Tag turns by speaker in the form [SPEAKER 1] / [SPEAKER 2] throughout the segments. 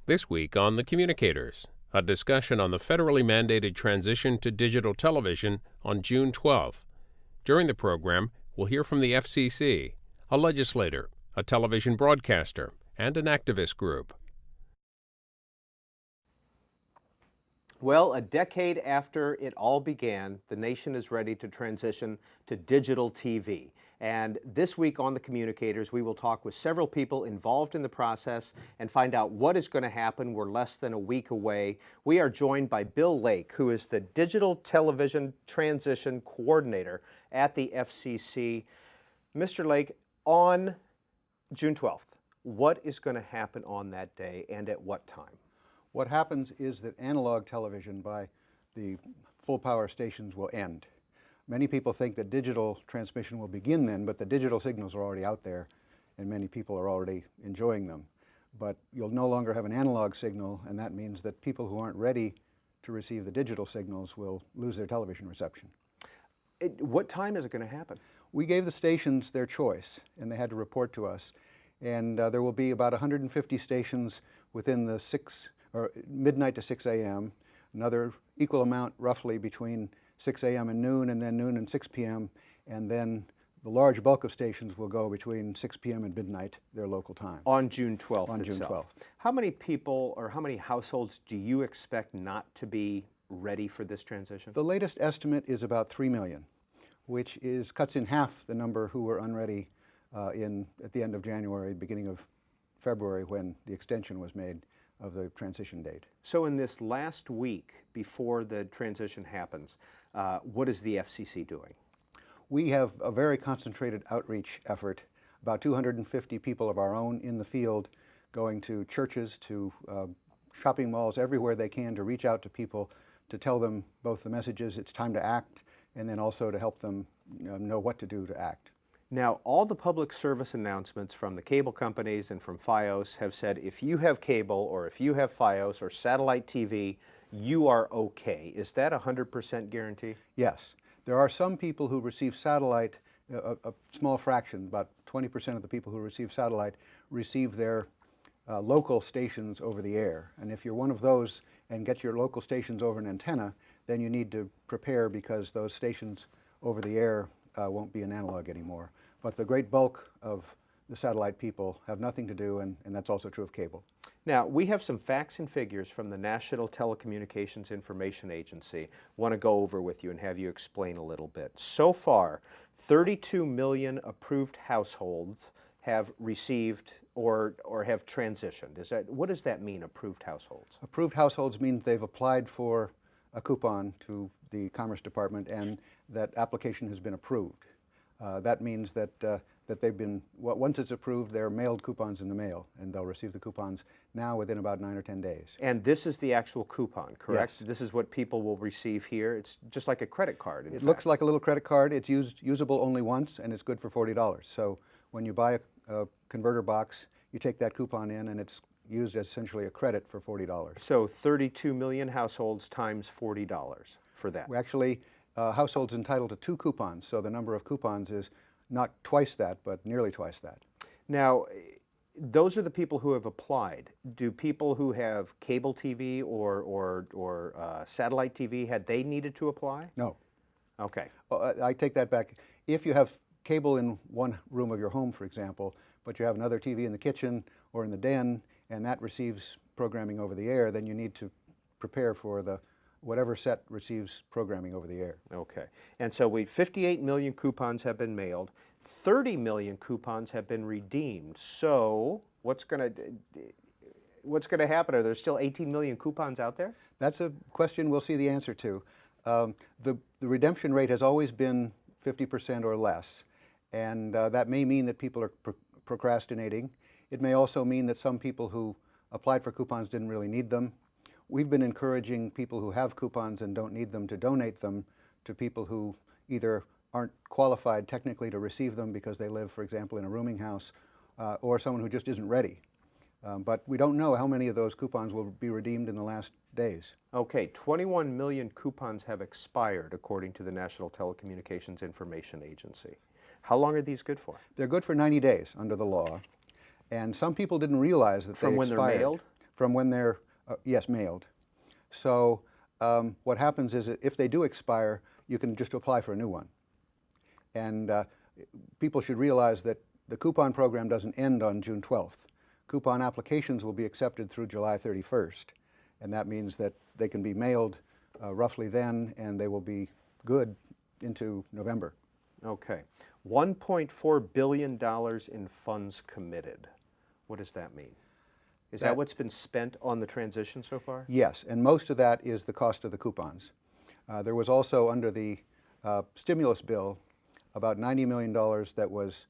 [SPEAKER 1] This week on the Communicators, a discussion on the federally mandated transition to digital television on June 12th. During the program, we'll hear from the FCC, a legislator, a television broadcaster, and an activist group.
[SPEAKER 2] Well, a decade after it all began, the nation is ready to transition to digital TV. And this week on the Communicators, we will talk with several people involved in the process and find out what is going to happen. We're less than a week away. We are joined by Bill Lake, who is the Digital Television Transition Coordinator at the FCC. Mr. Lake, on June 12th, what is going to happen on that day and at what time?
[SPEAKER 3] What happens is that analog television by the full power stations will end. Many people think that digital transmission will begin then, but the digital signals are already out there and many people are already enjoying them. But you'll no longer have an analog signal, and that means that people who aren't ready to receive the digital signals will lose their television reception.
[SPEAKER 2] What time is it going to happen?
[SPEAKER 3] We gave the stations their choice and they had to report to us. And there will be about 150 stations within the midnight to 6 a.m., another equal amount roughly between 6 a.m. and noon, and then noon and 6 p.m., and then the large bulk of stations will go between 6 p.m. and midnight, their local time.
[SPEAKER 2] On June 12th
[SPEAKER 3] On June 12th.
[SPEAKER 2] How many people or how many households do you expect not to be ready for this transition?
[SPEAKER 3] The latest estimate is about 3 million, which cuts in half the number who were unready at the end of January, beginning of February, when the extension was made of the transition date.
[SPEAKER 2] So in this last week before the transition happens, what is the FCC doing?
[SPEAKER 3] We have a very concentrated outreach effort, about 250 people of our own in the field, going to churches, to shopping malls, everywhere they can, to reach out to people, to tell them both the messages, it's time to act, and then also to help them know what to do to act.
[SPEAKER 2] Now, all the public service announcements from the cable companies and from FiOS have said if you have cable or if you have FiOS or satellite TV, you are okay. Is that a 100% guarantee?
[SPEAKER 3] Yes. There are some people who receive satellite, a small fraction, about 20% of the people who receive satellite receive their local stations over the air. And if you're one of those and get your local stations over an antenna, then you need to prepare, because those stations over the air won't be an analog anymore. But the great bulk of the satellite people have nothing to do, and that's also true of cable.
[SPEAKER 2] Now, we have some facts and figures from the National Telecommunications Information Agency. Want to go over with you and have you explain a little bit. So far, 32 million approved households have received or have transitioned. What does that mean, approved households?
[SPEAKER 3] Approved households mean they've applied for a coupon to the Commerce Department and that application has been approved. That means that they've been, once it's approved, they're mailed coupons in the mail, and they'll receive the coupons now within about 9 or 10 days.
[SPEAKER 2] And this is the actual coupon, correct?
[SPEAKER 3] Yes.
[SPEAKER 2] This is what people will receive here. It's just like a credit card.
[SPEAKER 3] It looks like a little credit card. It's usable only once, and it's good for $40. So when you buy a converter box, you take that coupon in, and it's used as essentially a credit for $40.
[SPEAKER 2] So 32 million households times $40 for that.
[SPEAKER 3] We actually, households entitled to 2 coupons, so the number of coupons is not twice that, but nearly twice that.
[SPEAKER 2] Now, those are the people who have applied. Do people who have cable TV or satellite TV, had they needed to apply?
[SPEAKER 3] No.
[SPEAKER 2] Okay.
[SPEAKER 3] I take that back. If you have cable in one room of your home, for example, but you have another TV in the kitchen or in the den, and that receives programming over the air, then you need to prepare for whatever set receives programming over the air.
[SPEAKER 2] Okay. And so 58 million coupons have been mailed. 30 million coupons have been redeemed. So what's going to happen? Are there still 18 million coupons out there?
[SPEAKER 3] That's a question we'll see the answer to. The redemption rate has always been 50% or less, and that may mean that people are procrastinating. It may also mean that some people who applied for coupons didn't really need them. We've been encouraging people who have coupons and don't need them to donate them to people who either aren't qualified technically to receive them because they live, for example, in a rooming house, or someone who just isn't ready. But we don't know how many of those coupons will be redeemed in the last days.
[SPEAKER 2] Okay, 21 million coupons have expired according to the National Telecommunications Information Agency. How long are these good for?
[SPEAKER 3] They're good for 90 days under the law. And some people didn't realize that
[SPEAKER 2] From
[SPEAKER 3] they
[SPEAKER 2] when
[SPEAKER 3] expired.
[SPEAKER 2] they're mailed?
[SPEAKER 3] from when they're, yes, mailed. So what happens is that if they do expire, you can just apply for a new one. And people should realize that the coupon program doesn't end on June 12th. Coupon applications will be accepted through July 31st. And that means that they can be mailed roughly then, and they will be good into November.
[SPEAKER 2] Okay. $1.4 billion in funds committed. What does that mean? Is that what's been spent on the transition so far?
[SPEAKER 3] Yes, and most of that is the cost of the coupons. There was also, under the stimulus bill, about $90 million that was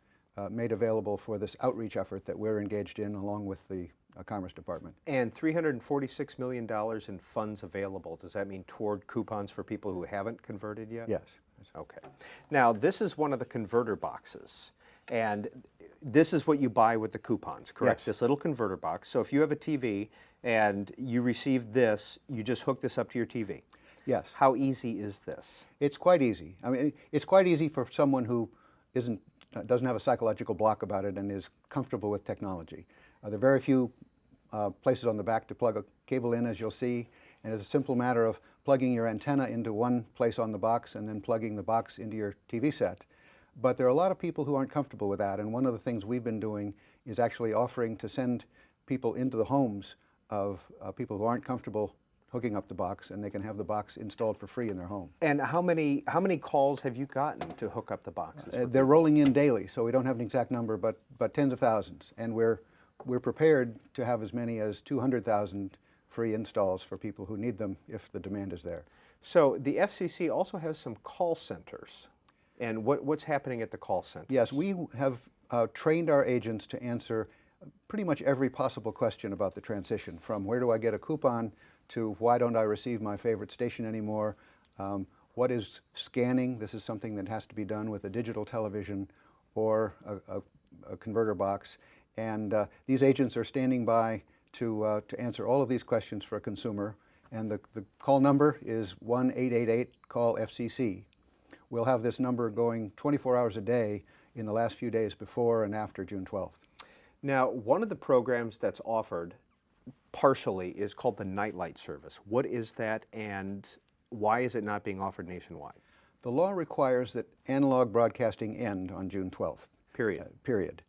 [SPEAKER 3] made available for this outreach effort that we're engaged in along with the Commerce Department.
[SPEAKER 2] And $346 million in funds available. Does that mean toward coupons for people who haven't converted yet?
[SPEAKER 3] Yes.
[SPEAKER 2] Okay. Now, this is one of the converter boxes, and this is what you buy with the coupons, correct?
[SPEAKER 3] Yes.
[SPEAKER 2] This little converter box. So if you have a TV and you receive this, you just hook this up to your TV.
[SPEAKER 3] Yes.
[SPEAKER 2] How easy is this?
[SPEAKER 3] It's quite easy. I mean, it's quite easy for someone who doesn't have a psychological block about it and is comfortable with technology. There are very few places on the back to plug a cable in, as you'll see, and it's a simple matter of plugging your antenna into one place on the box and then plugging the box into your TV set. But there are a lot of people who aren't comfortable with that, and one of the things we've been doing is actually offering to send people into the homes of people who aren't comfortable hooking up the box, and they can have the box installed for free in their home.
[SPEAKER 2] And how many calls have you gotten to hook up the boxes?
[SPEAKER 3] They're rolling in daily, so we don't have an exact number, but tens of thousands, and we're prepared to have as many as 200,000 free installs for people who need them if the demand is there.
[SPEAKER 2] So the FCC also has some call centers. And what's happening at the call center?
[SPEAKER 3] Yes, we have trained our agents to answer pretty much every possible question about the transition, from where do I get a coupon to why don't I receive my favorite station anymore, what is scanning? This is something that has to be done with a digital television or a converter box. And these agents are standing by to answer all of these questions for a consumer. And the call number is 1-888-CALL-FCC. We'll have this number going 24 hours a day in the last few days before and after June 12th.
[SPEAKER 2] Now, one of the programs that's offered partially is called the Nightlight Service. What is that, and why is it not being offered nationwide?
[SPEAKER 3] The law requires that analog broadcasting end on June 12th.
[SPEAKER 2] Period.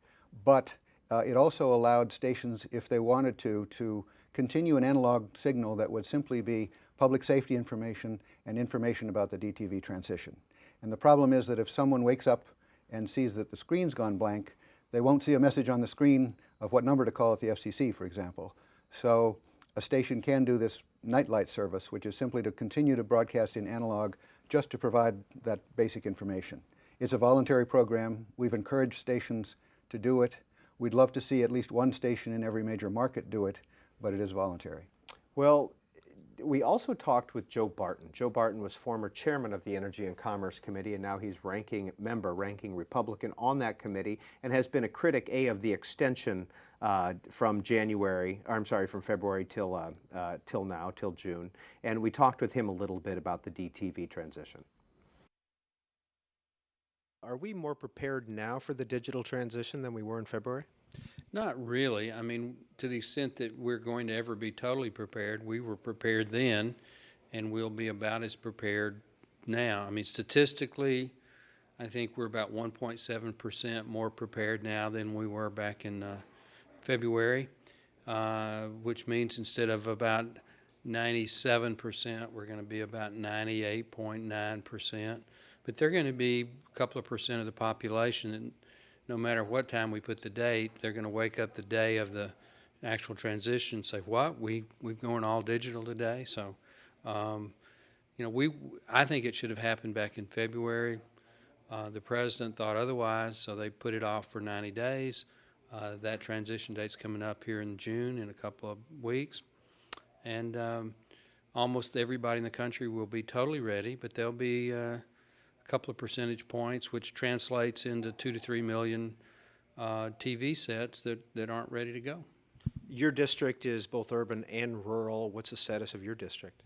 [SPEAKER 3] But it also allowed stations, if they wanted to continue an analog signal that would simply be public safety information and information about the DTV transition. And the problem is that if someone wakes up and sees that the screen's gone blank, they won't see a message on the screen of what number to call at the FCC, for example. So a station can do this nightlight service, which is simply to continue to broadcast in analog just to provide that basic information. It's a voluntary program. We've encouraged stations to do it. We'd love to see at least one station in every major market do it, but it is voluntary.
[SPEAKER 2] Well, we also talked with Joe Barton. Joe Barton was former chairman of the Energy and Commerce Committee, and now he's ranking Republican on that committee, and has been a critic of the extension from February till now, till June. And we talked with him a little bit about the DTV transition. Are we more prepared now for the digital transition than we were in February?
[SPEAKER 4] Not really. I mean, to the extent that we're going to ever be totally prepared, we were prepared then, and we'll be about as prepared now. I mean, statistically, I think we're about 1.7% more prepared now than we were back in February, which means instead of about 97%, we're going to be about 98.9%. But they're going to be a couple of percent of the population, and no matter what time we put the date, they're going to wake up the day of the actual transition and say, what, we've gone all digital today? So, I think it should have happened back in February. The president thought otherwise, so they put it off for 90 days. That transition date's coming up here in June in a couple of weeks. And almost everybody in the country will be totally ready, but there'll be a couple of percentage points, which translates into 2 to 3 million TV sets that aren't ready to go.
[SPEAKER 2] Your district is both urban and rural. What's the status of your district?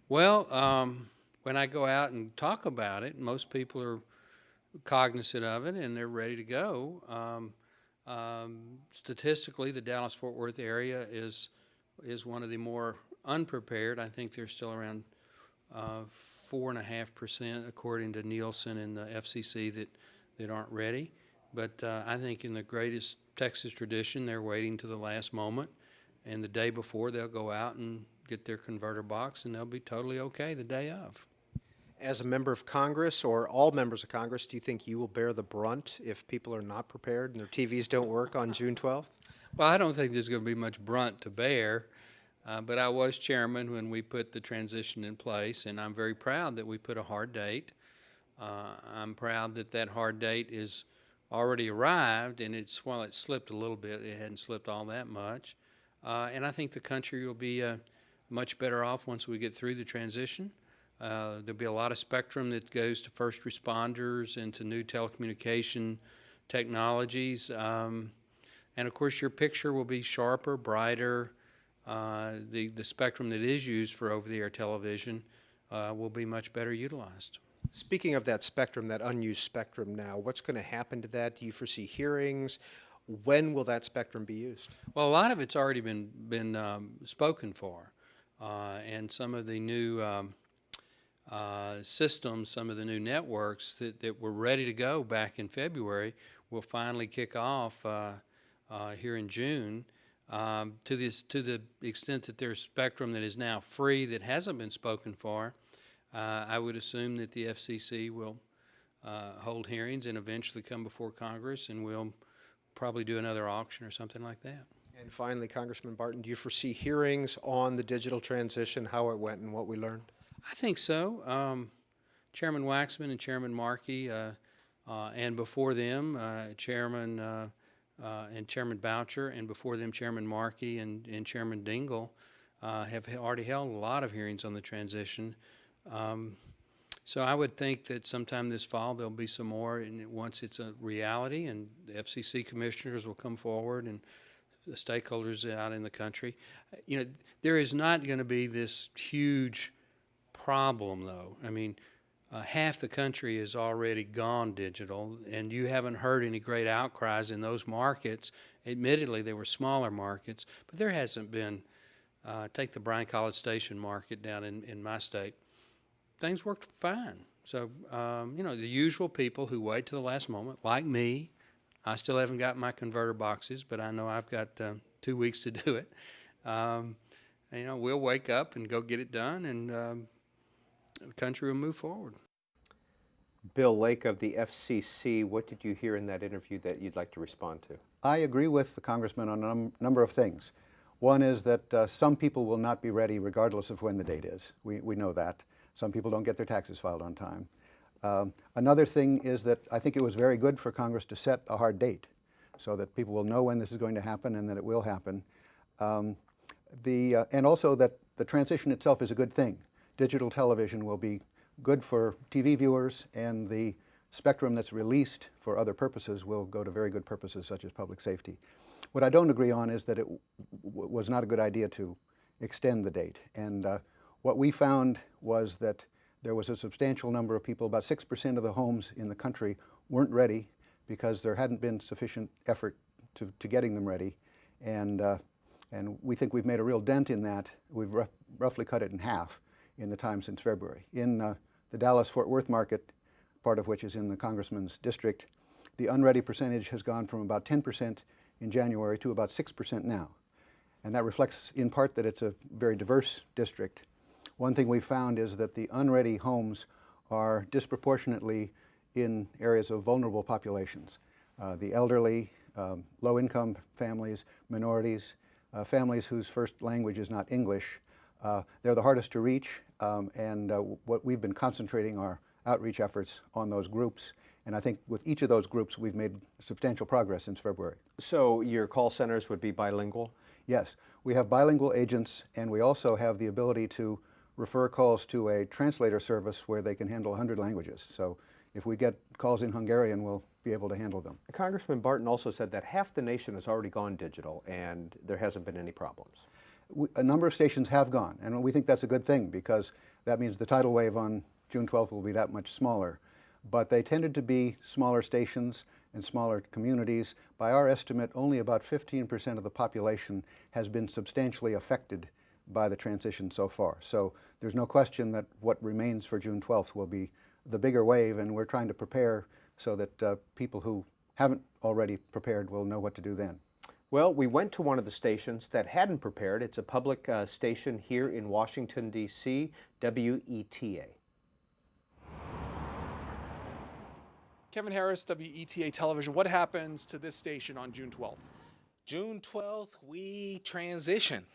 [SPEAKER 4] Well, when I go out and talk about it, most people are cognizant of it and they're ready to go. Statistically, the Dallas-Fort Worth area is is one of the more unprepared. I think they're still around 4.5%, according to Nielsen and the FCC, that aren't ready. But I think in the greatest Texas tradition, they're waiting to the last moment, and the day before they'll go out and get their converter box, and they'll be totally okay the day of.
[SPEAKER 2] As a member of Congress, or all members of Congress, do you think you will bear the brunt if people are not prepared and their TVs don't work on June 12th?
[SPEAKER 4] Well, I don't think there's going to be much brunt to bear, but I was chairman when we put the transition in place, and I'm very proud that we put a hard date. I'm proud that that hard date is already arrived, and while it slipped a little bit, it hadn't slipped all that much. And I think the country will be much better off once we get through the transition. There'll be a lot of spectrum that goes to first responders and to new telecommunication technologies. And of course, your picture will be sharper, brighter. The spectrum that is used for over-the-air television will be much better utilized.
[SPEAKER 2] Speaking of that spectrum, that unused spectrum now, what's going to happen to that? Do you foresee hearings? When will that spectrum be used?
[SPEAKER 4] Well, a lot of it's already been spoken for, and some of the new systems, some of the new networks that were ready to go back in February will finally kick off here in June. To the extent that there's spectrum that is now free that hasn't been spoken for, I would assume that the FCC will hold hearings and eventually come before Congress, and we'll probably do another auction or something like that.
[SPEAKER 2] And finally, Congressman Barton, do you foresee hearings on the digital transition, how it went and what we learned?
[SPEAKER 4] I think so. Chairman Waxman and Chairman Markey, and before them, Chairman and Chairman Boucher, and before them, Chairman Markey and Chairman Dingell have already held a lot of hearings on the transition. So I would think that sometime this fall there'll be some more, and once it's a reality, and the FCC commissioners will come forward, and the stakeholders out in the country. You know, there is not going to be this huge problem, though. I mean, half the country is already gone digital, and you haven't heard any great outcries in those markets. Admittedly, they were smaller markets, but there hasn't been, take the Bryan College Station market down in my state. Things worked fine. So, you know, the usual people who wait to the last moment, like me. I still haven't got my converter boxes, but I know I've got 2 weeks to do it. You know, we'll wake up and go get it done, and the country will move forward.
[SPEAKER 2] Bill Lake of the FCC, what did you hear in that interview that you'd like to respond to?
[SPEAKER 3] I agree with the Congressman on a number of things. One is that some people will not be ready regardless of when the date is. We know that. Some people don't get their taxes filed on time. Another thing is that I think it was very good for Congress to set a hard date so that people will know when this is going to happen and that it will happen. And also that the transition itself is a good thing. Digital television will be good for TV viewers, and the spectrum that's released for other purposes will go to very good purposes such as public safety. What I don't agree on is that it was not a good idea to extend the date. And what we found was that there was a substantial number of people, about 6% of the homes in the country weren't ready because there hadn't been sufficient effort to getting them ready. And we think we've made a real dent in that. We've roughly cut it in half in the time since February. In the Dallas-Fort Worth market, part of which is in the Congressman's district, the unready percentage has gone from about 10% in January to about 6% now. And that reflects in part that it's a very diverse district. One thing we found is that the unready homes are disproportionately in areas of vulnerable populations. The elderly, low-income families, minorities, families whose first language is not English. They're the hardest to reach, and what we've been concentrating our outreach efforts on those groups. And I think with each of those groups, we've made substantial progress since February.
[SPEAKER 2] So your call centers would be bilingual?
[SPEAKER 3] Yes, we have bilingual agents, and we also have the ability to refer calls to a translator service where they can handle 100 languages. So if we get calls in Hungarian, we'll be able to handle them.
[SPEAKER 2] Congressman Barton also said that half the nation has already gone digital and there hasn't been any problems.
[SPEAKER 3] A number of stations have gone, and we think that's a good thing because that means the tidal wave on June 12th will be that much smaller. But they tended to be smaller stations, and smaller communities. By our estimate, only about 15% of the population has been substantially affected by the transition so far. So there's no question that what remains for June 12th will be the bigger wave, and we're trying to prepare so that people who haven't already prepared will know what to do then.
[SPEAKER 2] Well, we went to one of the stations that hadn't prepared. It's a public station here in Washington, D.C., WETA.
[SPEAKER 5] Kevin Harris, WETA Television. What happens to this station on June 12th?
[SPEAKER 6] June 12th, we transition.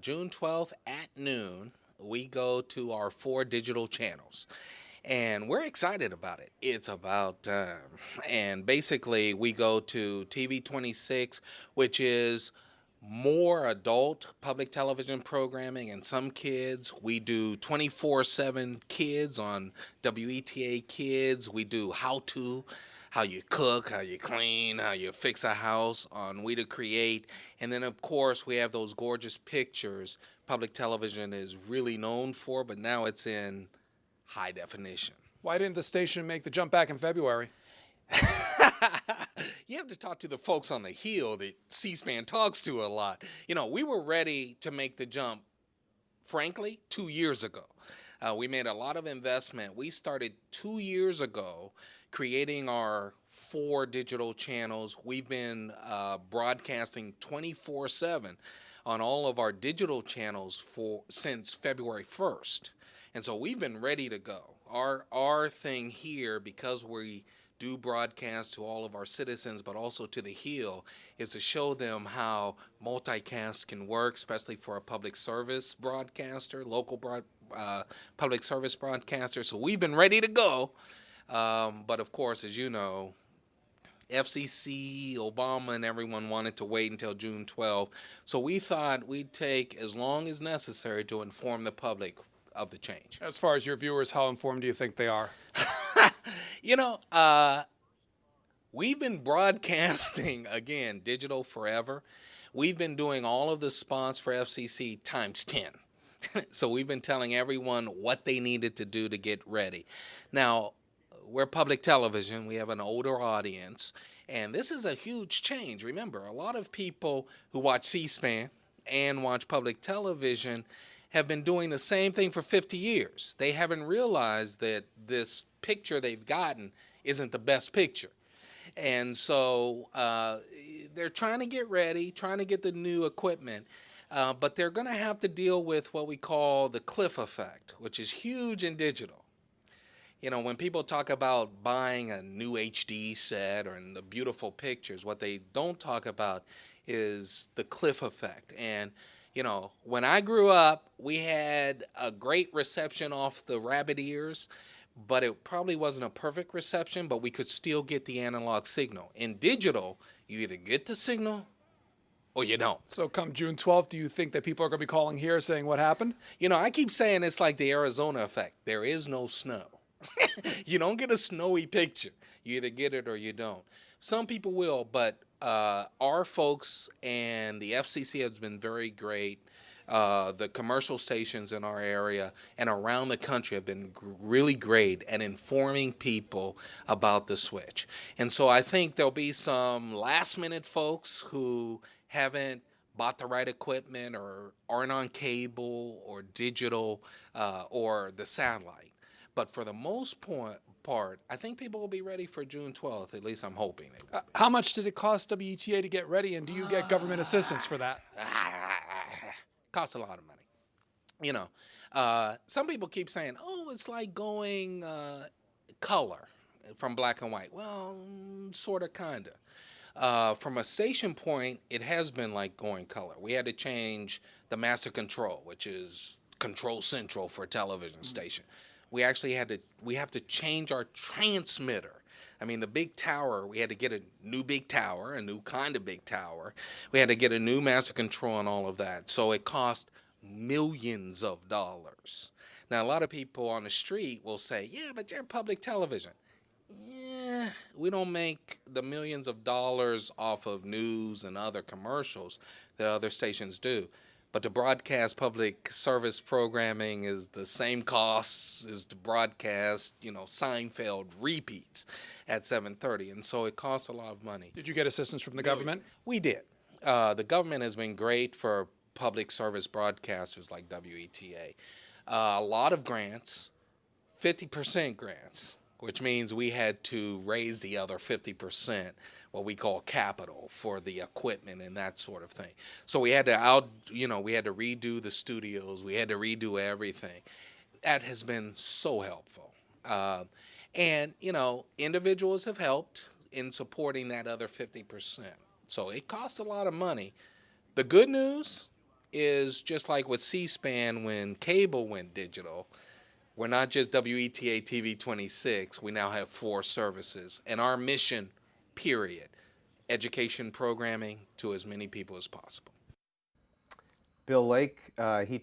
[SPEAKER 6] June 12th at noon, we go to our 4 digital channels. And we're excited about it. It's about time. And basically, we go to TV 26, which is more adult public television programming and some kids. We do 24/7 kids on WETA Kids. We do how you cook, how you clean, how you fix a house on We to Create. And then, of course, we have those gorgeous pictures public television is really known for, but now it's in high definition.
[SPEAKER 5] Why didn't the station make the jump back in February?
[SPEAKER 6] You have to talk to the folks on the Hill that C-SPAN talks to a lot. You know, we were ready to make the jump, frankly, 2 years ago. We made a lot of investment. We started 2 years ago creating our 4 digital channels. We've been broadcasting 24/7 on all of our digital channels since February 1st. And so we've been ready to go. Our thing here, because we do broadcast to all of our citizens, but also to the Hill, is to show them how multicast can work, especially for a public service broadcaster, public service broadcaster. So we've been ready to go. But of course, as you know, FCC, Obama, and everyone wanted to wait until June 12th. So we thought we'd take as long as necessary to inform the public of the change.
[SPEAKER 5] As far as your viewers, how informed do you think they are?
[SPEAKER 6] You know, we've been broadcasting, again, digital forever. We've been doing all of the spots for FCC times 10. So we've been telling everyone what they needed to do to get ready. Now, we're public television. We have an older audience. And this is a huge change. Remember, a lot of people who watch C-SPAN and watch public television have been doing the same thing for 50 years. They haven't realized that this picture they've gotten isn't the best picture. And so they're trying to get ready, trying to get the new equipment, but they're going to have to deal with what we call the cliff effect, which is huge in digital. You know, when people talk about buying a new HD set or the beautiful pictures, what they don't talk about is the cliff effect. And you know, when I grew up, we had a great reception off the rabbit ears, but it probably wasn't a perfect reception, but we could still get the analog signal. In digital, you either get the signal or you don't.
[SPEAKER 5] So come June 12th, do you think that people are going to be calling here saying what happened?
[SPEAKER 6] You know, I keep saying it's like the Arizona effect. There is no snow. You don't get a snowy picture. You either get it or you don't. Some people will, but our folks and the FCC has been very great. The commercial stations in our area and around the country have been really great at informing people about the switch. And so I think there'll be some last-minute folks who haven't bought the right equipment or aren't on cable or digital or the satellite. But for the most part, I think people will be ready for June 12th. At least I'm hoping they will.
[SPEAKER 5] How much did it cost WETA to get ready, and do you get government assistance for that?
[SPEAKER 6] Costs a lot of money. You know, some people keep saying, oh, it's like going color from black and white. Well, sort of, kind of. From a station point, it has been like going color. We had to change the master control, which is control central for a television station. We actually have to change our transmitter. I mean, the big tower, we had to get a new big tower, a new kind of big tower. We had to get a new master control and all of that. So it cost millions of dollars. Now, a lot of people on the street will say, yeah, but you're public television. Yeah, we don't make the millions of dollars off of news and other commercials that other stations do. But to broadcast public service programming is the same costs as to broadcast, Seinfeld repeats at 7:30, and so it costs a lot of money.
[SPEAKER 5] Did you get assistance from the government?
[SPEAKER 6] We did. The government has been great for public service broadcasters like WETA. A lot of grants, 50% grants, which means we had to raise the other 50%, what we call capital, for the equipment and that sort of thing. So we had to we had to redo the studios, we had to redo everything. That has been so helpful. And individuals have helped in supporting that other 50%. So it costs a lot of money. The good news is, just like with C-SPAN when cable went digital, we're not just WETA TV 26. We now have 4 services. And our mission, period, education programming to as many people as possible.
[SPEAKER 2] Bill Lake, he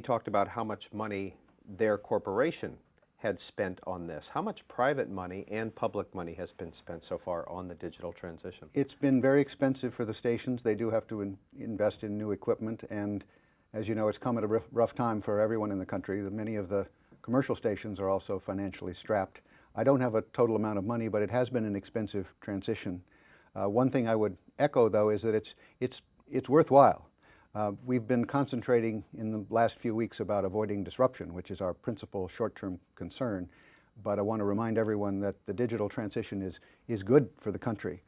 [SPEAKER 2] talked about how much money their corporation had spent on this. How much private money and public money has been spent so far on the digital transition?
[SPEAKER 3] It's been very expensive for the stations. They do have to invest in new equipment, and as you know, it's come at a rough time for everyone in the country. Many of the commercial stations are also financially strapped. I don't have a total amount of money, but it has been an expensive transition. One thing I would echo, though, is that it's worthwhile. We've been concentrating in the last few weeks about avoiding disruption, which is our principal short-term concern. But I want to remind everyone that the digital transition is good for the country.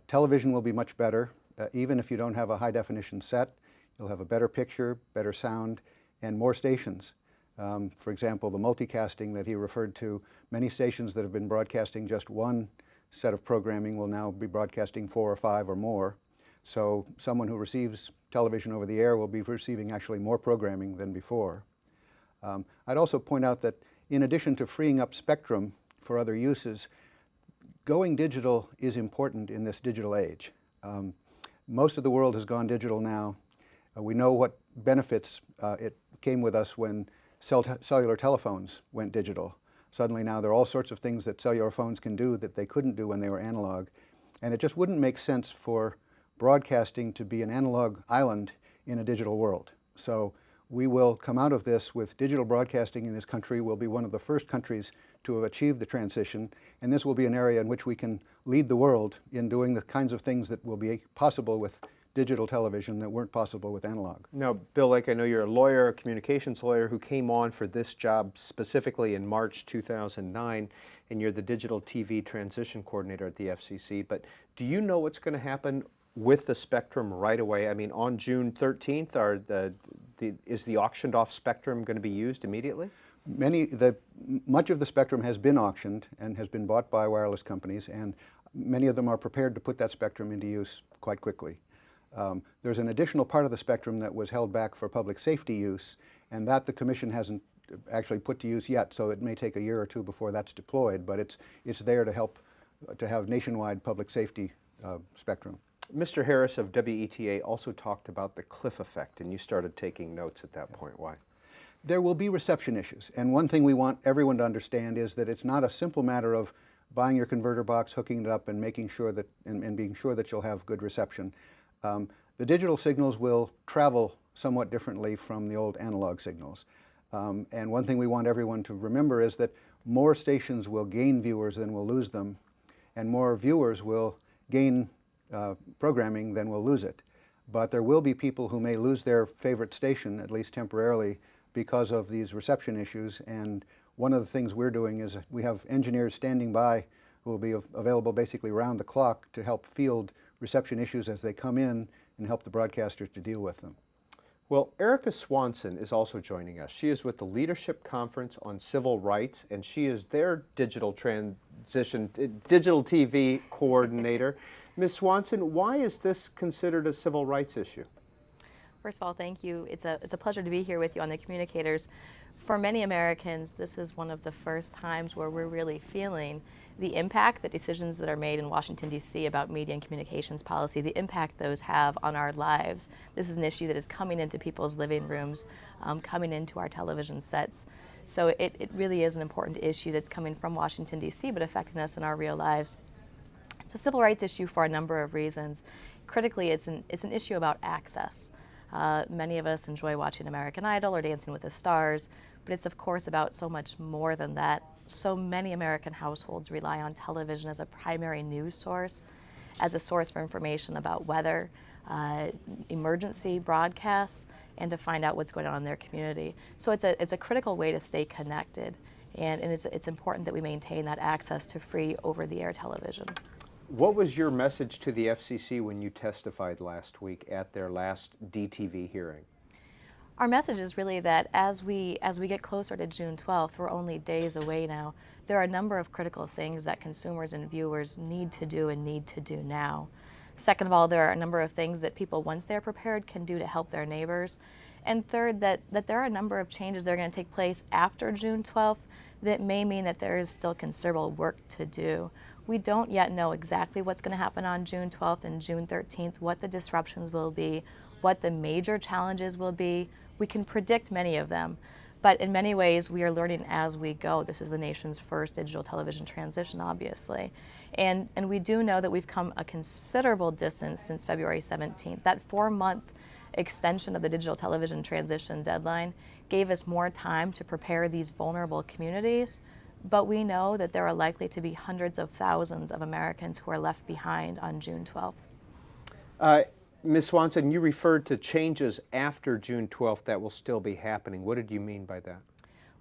[SPEAKER 3] Television will be much better. Even if you don't have a high-definition set, you'll have a better picture, better sound, and more stations. For example, the multicasting that he referred to, many stations that have been broadcasting just one set of programming will now be broadcasting 4 or 5 or more. So someone who receives television over the air will be receiving actually more programming than before. I'd also point out that in addition to freeing up spectrum for other uses, going digital is important in this digital age. Most of the world has gone digital now. We know what benefits it came with us when cellular telephones went digital. Suddenly now there are all sorts of things that cellular phones can do that they couldn't do when they were analog. And it just wouldn't make sense for broadcasting to be an analog island in a digital world. So we will come out of this with digital broadcasting in this country. We'll be one of the first countries to have achieved the transition, and this will be an area in which we can lead the world in doing the kinds of things that will be possible with digital television that weren't possible with analog.
[SPEAKER 2] Now, Bill Lake, I know you're a lawyer, a communications lawyer who came on for this job specifically in March 2009, and you're the digital TV transition coordinator at the FCC, but do you know what's going to happen with the spectrum right away? I mean, on June 13th, is the auctioned off spectrum going to be used immediately?
[SPEAKER 3] Much of the spectrum has been auctioned and has been bought by wireless companies, and many of them are prepared to put that spectrum into use quite quickly. There's an additional part of the spectrum that was held back for public safety use, and that the Commission hasn't actually put to use yet, so it may take a year or two before that's deployed, but it's there to help to have nationwide public safety spectrum.
[SPEAKER 2] Mr. Harris of WETA also talked about the cliff effect, and you started taking notes at that point. Why?
[SPEAKER 3] There will be reception issues, and one thing we want everyone to understand is that it's not a simple matter of buying your converter box, hooking it up, and making sure that and being sure that you'll have good reception. The digital signals will travel somewhat differently from the old analog signals. And one thing we want everyone to remember is that more stations will gain viewers than will lose them, and more viewers will gain programming than will lose it. But there will be people who may lose their favorite station, at least temporarily, because of these reception issues. And one of the things we're doing is we have engineers standing by who will be available basically round the clock to help field reception issues as they come in and help the broadcasters to deal with them.
[SPEAKER 2] Well, Erica Swanson is also joining us. She is with the Leadership Conference on Civil Rights, and she is their digital TV coordinator. Ms. Swanson, why is this considered a civil rights issue?
[SPEAKER 7] First of all, thank you. It's a pleasure to be here with you on the Communicators. For many Americans, this is one of the first times where we're really feeling the impact that decisions that are made in Washington, D.C. about media and communications policy, the impact those have on our lives. This is an issue that is coming into people's living rooms, coming into our television sets. So it really is an important issue that's coming from Washington, D.C., but affecting us in our real lives. It's a civil rights issue for a number of reasons. Critically, it's an issue about access. Many of us enjoy watching American Idol or Dancing with the Stars, but it's of course about so much more than that. So many American households rely on television as a primary news source, as a source for information about weather, emergency broadcasts, and to find out what's going on in their community. So it's a critical way to stay connected, and it's important that we maintain that access to free over-the-air television.
[SPEAKER 2] What was your message to the FCC when you testified last week at their last DTV hearing?
[SPEAKER 7] Our message is really that as we get closer to June 12th, we're only days away now, there are a number of critical things that consumers and viewers need to do and need to do now. Second of all, there are a number of things that people, once they're prepared, can do to help their neighbors. And third, that there are a number of changes that are going to take place after June 12th that may mean that there is still considerable work to do. We don't yet know exactly what's going to happen on June 12th and June 13th, what the disruptions will be, what the major challenges will be. We can predict many of them, but in many ways we are learning as we go. This is the nation's first digital television transition, obviously. And we do know that we've come a considerable distance since February 17th. That 4-month extension of the digital television transition deadline gave us more time to prepare these vulnerable communities, but we know that there are likely to be hundreds of thousands of Americans who are left behind on June 12th.
[SPEAKER 2] Ms. Swanson, you referred to changes after June 12th that will still be happening. What did you mean by that?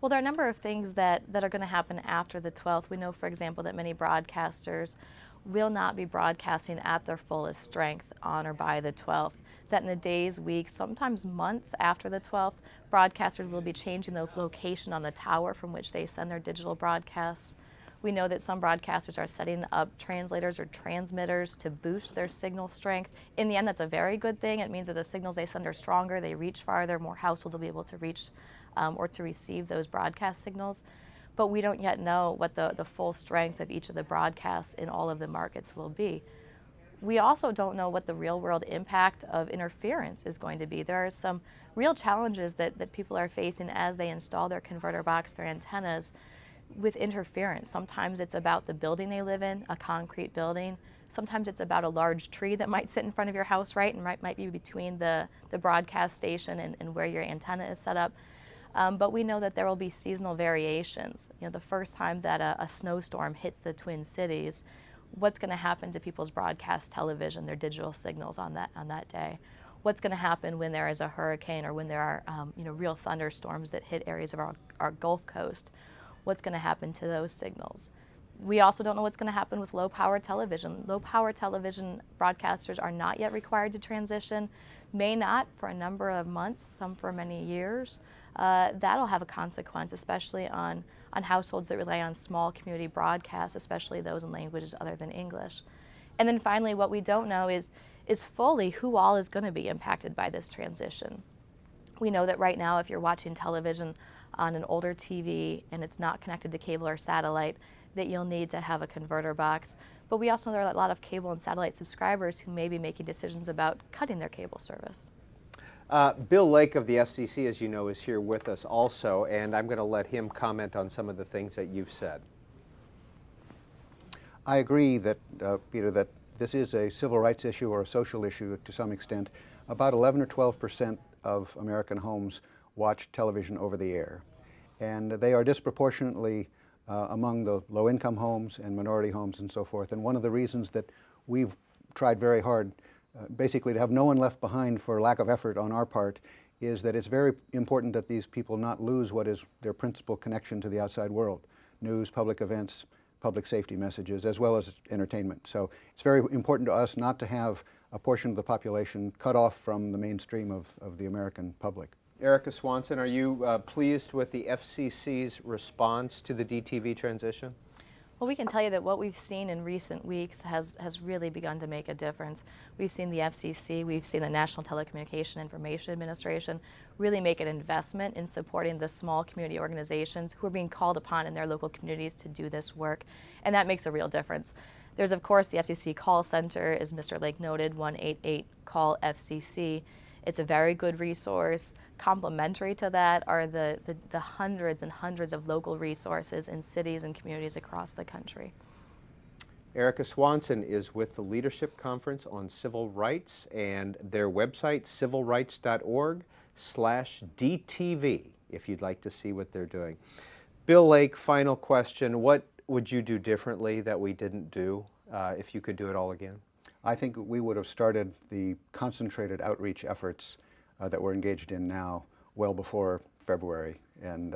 [SPEAKER 7] Well, there are a number of things that are going to happen after the 12th. We know, for example, that many broadcasters will not be broadcasting at their fullest strength on or by the 12th. That in the days, weeks, sometimes months after the 12th, broadcasters will be changing the location on the tower from which they send their digital broadcasts. We know that some broadcasters are setting up translators or transmitters to boost their signal strength. In the end, that's a very good thing. It means that the signals they send are stronger, they reach farther, more households will be able to reach or to receive those broadcast signals. But we don't yet know what the full strength of each of the broadcasts in all of the markets will be. We also don't know what the real-world impact of interference is going to be. There are some real challenges that people are facing as they install their converter box, their antennas, with interference. Sometimes it's about the building they live in, a concrete building. Sometimes it's about a large tree that might sit in front of your house, right, and might be between the broadcast station and where your antenna is set up. But we know that there will be seasonal variations. You know, the first time that a snowstorm hits the Twin Cities, what's going to happen to people's broadcast television, their digital signals on that day? What's going to happen when there is a hurricane or when there are real thunderstorms that hit areas of our Gulf Coast? What's going to happen to those signals? We also don't know what's going to happen with low-power television. Low-power television broadcasters are not yet required to transition, may not for a number of months, some for many years. That'll have a consequence, especially on households that rely on small community broadcasts, especially those in languages other than English. And then finally, what we don't know is fully who all is going to be impacted by this transition. We know that right now, if you're watching television on an older TV and it's not connected to cable or satellite, that you'll need to have a converter box. But we also know there are a lot of cable and satellite subscribers who may be making decisions about cutting their cable service.
[SPEAKER 2] Bill Lake of the FCC, as you know, is here with us also, and I'm going to let him comment on some of the things that you've said.
[SPEAKER 3] I agree that, Peter, that this is a civil rights issue or a social issue to some extent. About 11 or 12% of American homes watch television over the air, and they are disproportionately among the low-income homes and minority homes and so forth. And one of the reasons that we've tried very hard basically to have no one left behind for lack of effort on our part is that it's very important that these people not lose what is their principal connection to the outside world: news, public events, public safety messages, as well as entertainment. So it's very important to us not to have a portion of the population cut off from the mainstream of the American public.
[SPEAKER 2] Erica Swanson, are you pleased with the FCC's response to the DTV transition?
[SPEAKER 7] Well, we can tell you that what we've seen in recent weeks has really begun to make a difference. We've seen the FCC, we've seen the National Telecommunication Information Administration really make an investment in supporting the small community organizations who are being called upon in their local communities to do this work, and that makes a real difference. There's, of course, the FCC call center, as Mr. Lake noted, 1-888-CALL-FCC. It's a very good resource. Complementary to that are the hundreds and hundreds of local resources in cities and communities across the country.
[SPEAKER 2] Erica Swanson is with the Leadership Conference on Civil Rights, and their website, civilrights.org/DTV, if you'd like to see what they're doing. Bill Lake, final question. What would you do differently that we didn't do if you could do it all again?
[SPEAKER 3] I think we would have started the concentrated outreach efforts that we're engaged in now well before February. And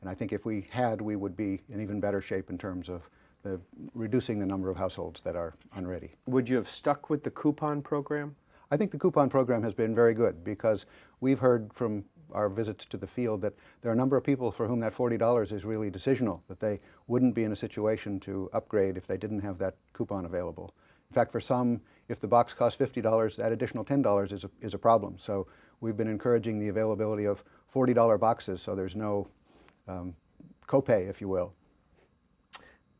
[SPEAKER 3] I think if we had, we would be in even better shape in terms of reducing the number of households that are unready.
[SPEAKER 2] Would you have stuck with the coupon program?
[SPEAKER 3] I think the coupon program has been very good because we've heard from our visits to the field that there are a number of people for whom that $40 is really decisional, that they wouldn't be in a situation to upgrade if they didn't have that coupon available. In fact, for some, if the box costs $50, that additional $10 is a problem. So we've been encouraging the availability of $40 boxes so there's no copay, if you will.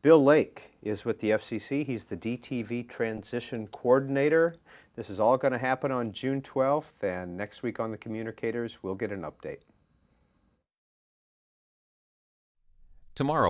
[SPEAKER 2] Bill Lake is with the FCC. He's the DTV Transition Coordinator. This is all going to happen on June 12th, and next week on the Communicators, we'll get an update.
[SPEAKER 1] Tomorrow,